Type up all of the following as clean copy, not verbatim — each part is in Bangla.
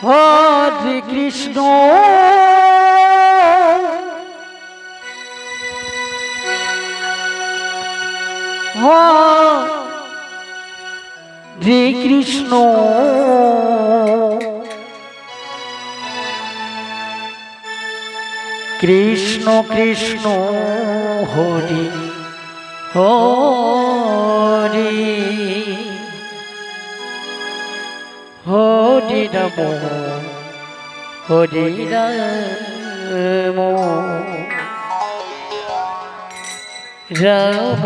হরে কৃষ্ণ হরে কৃষ্ণ কৃষ্ণ কৃষ্ণ হরে হরে হরে রাম হরে রাম রাম রাম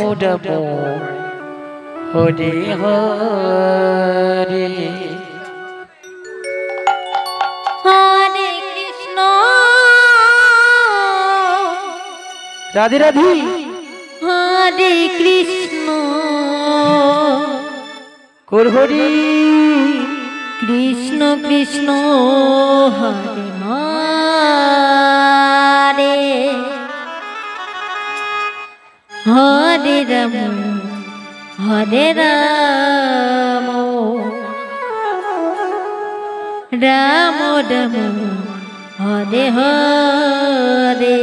হরে হরে হরে কৃষ্ণ রাধে রাধে হরে কৃষ্ণ হরি কৃষ্ণ কৃষ্ণ হরে হরে হরে রাম হরে রাম রাম রাম হরে হরে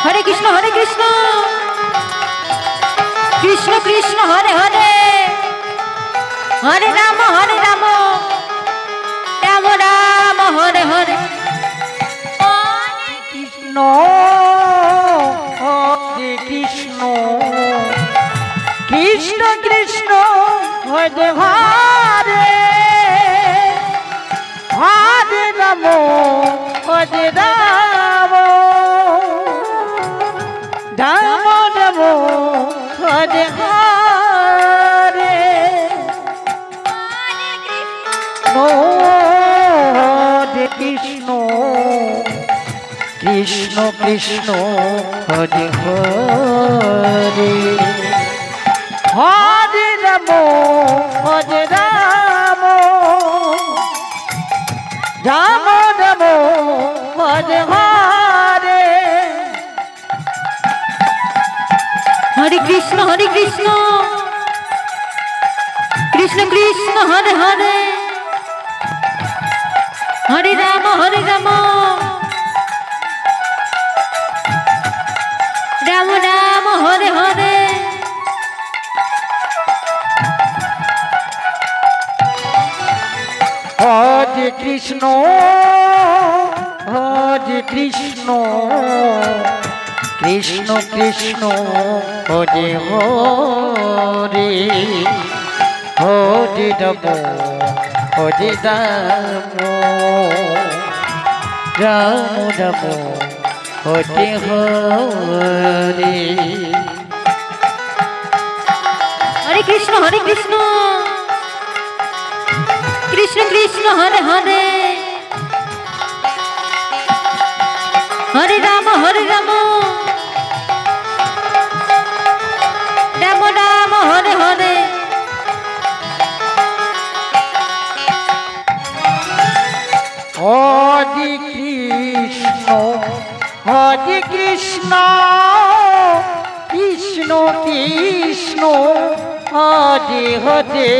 হরে কৃষ্ণ কৃষ্ণ কৃষ্ণ হরে হরে হরে রাম রাম রাম হরে হরে কৃষ্ণ হরে কৃষ্ণ কৃষ্ণ কৃষ্ণ হরে হরে হরে রাম হরে রাম রাম রাম হরে হরে হরে কৃষ্ণ কৃষ্ণ কৃষ্ণ হরে হরে হরে রাম হরে রাম রাম রাম হরে হরে হরে কৃষ্ণ কৃষ্ণ কৃষ্ণ হরে হরে হরে রাম রাম রাম হরে হরে হরে কৃষ্ণ হরে কৃষ্ণ কৃষ্ণ কৃষ্ণ হরে হরে হরে রাম হরে রাম রাম রাম হরে হরে হরে কৃষ্ণ কৃষ্ণ কৃষ্ণ হরে হরে হরে রাম রাম রাম হরে হরে হরে কৃষ্ণ কৃষ্ণ কৃষ্ণ হরে হরে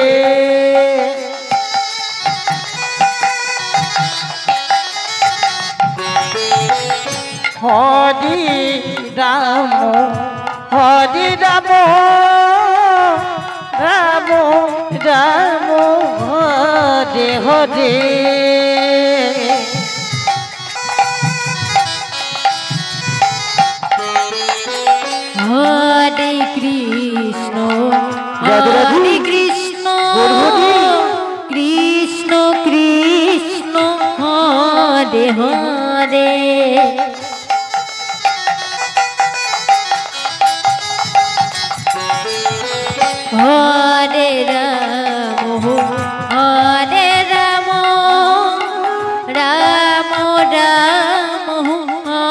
হরে রাম রাম রাম হরে হরে হরে কৃষ্ণ রাধে কৃষ্ণ হরে কৃষ্ণ কৃষ্ণ হরে হরে হরে রাম রাম রাম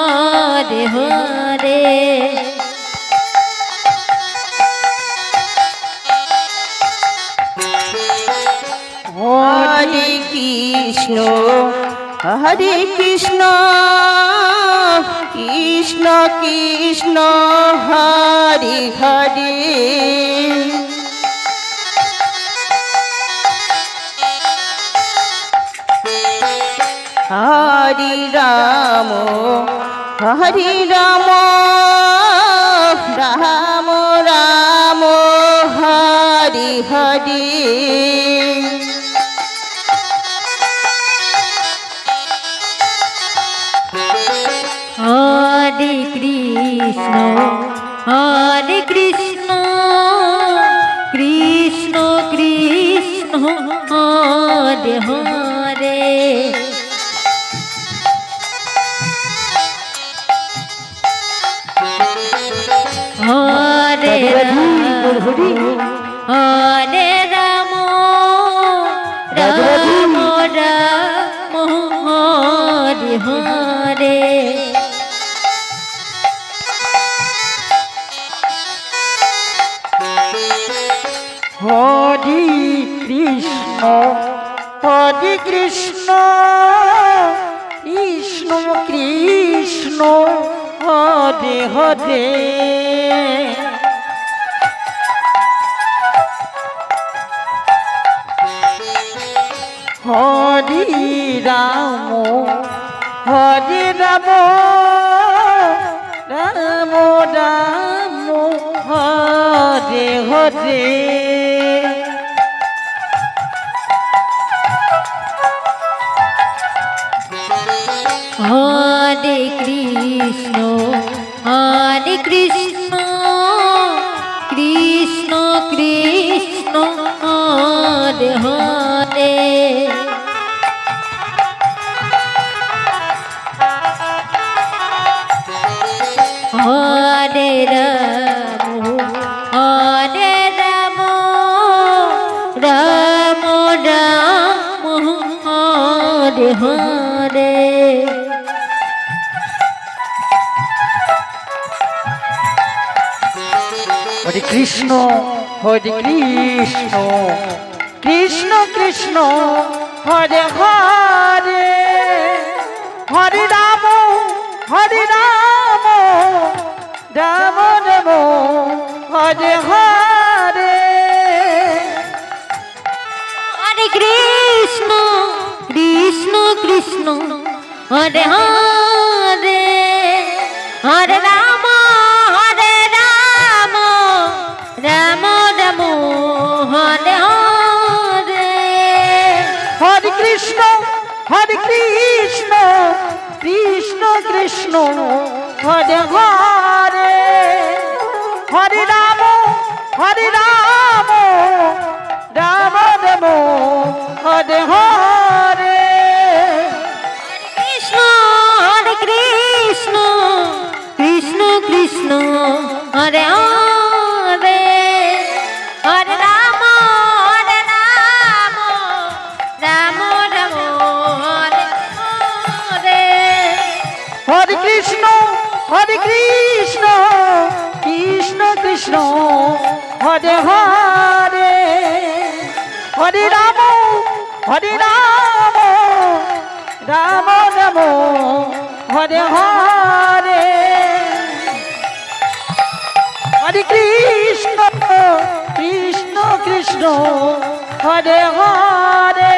হরে হরে হরে কৃষ্ণ হরে কৃষ্ণ কৃষ্ণ কৃষ্ণ হরে হরে হরে রাম রাম রাম হরে হরে হরে কৃষ্ণ কৃষ্ণ কৃষ্ণ হরে হরে হরে হরে রাম রাম রাম হরে হরে হরে কৃষ্ণ কৃষ্ণ কৃষ্ণ হরে হরে হরে রাম রাম রাম হরে হরে হরে কৃষ্ণ কৃষ্ণ কৃষ্ণ হরে হরে হরে রাম রাম রাম হরে হরে হরে কৃষ্ণ কৃষ্ণ কৃষ্ণ হরে হরে হরে রাম রাম রাম হরে হরে হরে কৃষ্ণ কৃষ্ণ হরে হরে হরে রাম রাম রাম হরে হরে হরে কৃষ্ণ কৃষ্ণ কৃষ্ণ হরে হরে হরে রাম রাম রাম হরে হরে কৃষ্ণ কৃষ্ণ হরে হরে হরে রাম রাম হরে হরে হরে কৃষ্ণ কৃষ্ণ কৃষ্ণ হরে হরে হরে রাম রাম হরে হরে হরে কৃষ্ণ কৃষ্ণ হরে হরে